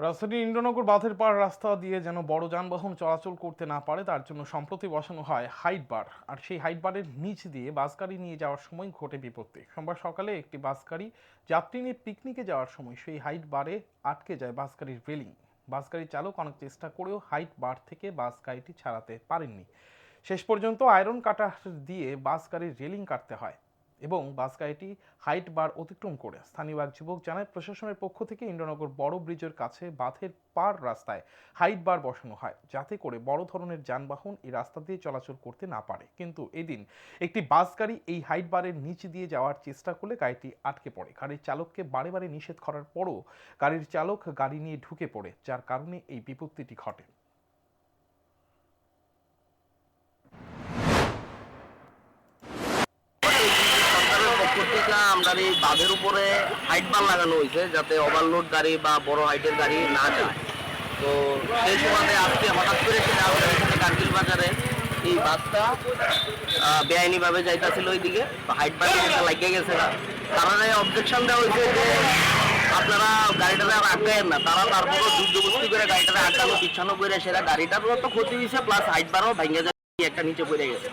রাজধানীর ইন্দ্রনগর বাঁধের পাড় রাস্তা দিয়ে যেন বড় যানবাহন চলাচল করতে না পারে তার জন্য সম্প্রতি বসানো হয় হাইট বার। আর সেই হাইট বারের নিচ দিয়ে বাস গাড়ি নিয়ে যাওয়ার সময় ঘটে বিপত্তি। সোমবার সকালে একটি বাস গাড়ি যাত্রী নিয়ে পিকনিকে যাওয়ার সময় সেই হাইট বারে আটকে যায় বাস গাড়ির রেলিং। বাস গাড়ির চালক অনেক চেষ্টা করেও হাইট বার থেকে বাস গাড়িটি ছাড়াতে পারেননি। শেষ পর্যন্ত আয়রন কাটার দিয়ে বাস গাড়ির রেলিং কাটতে হয় এবং বাস গাড়িটি হাইট বার অতিক্রম করে। স্থানীয় এক যুবক জানায়, প্রশাসনের পক্ষ থেকে ইন্দ্রনগর বড় ব্রিজের কাছে বাঁধের পার রাস্তায় হাইট বার বসানো হয় যাতে করে বড় ধরনের যানবাহন এই রাস্তা দিয়ে চলাচল করতে না পারে। কিন্তু এদিন একটি বাস গাড়ি এই হাইট বারের নিচ দিয়ে যাওয়ার চেষ্টা করলে গাড়িটি আটকে পড়ে। গাড়ির চালককে বারে বারে নিষেধ করার পরও গাড়ির চালক গাড়ি নিয়ে ঢুকে পড়ে, যার কারণে এই বিপত্তিটি ঘটে। আমরা এই বাঁধের উপরে হাইট বার লাগানো হয়েছে যাতে ওভারলোড গাড়ি বা বড় হাইটের গাড়ি না যায়। তো সেই সময় আজকে হঠাৎ করে কার্গিল বাজারে এই বাসটা বেআইনিভাবে যাইতেছিল ওইদিকে, তো হাইট বার লাগিয়ে গেছে না, কারণে অবজেকশন দেওয়া হয়েছে যে আপনারা গাড়িটাতে আর আটকায়েন না। তারা তারপরে যুদ্ধবস্তি করে গাড়িটাতে আটকানো পিছানো করে সেটা গাড়িটারও তো ক্ষতি হয়েছে, প্লাস হাইট বারও ভেঙে যায়, একটা নিচে পড়ে গেছে।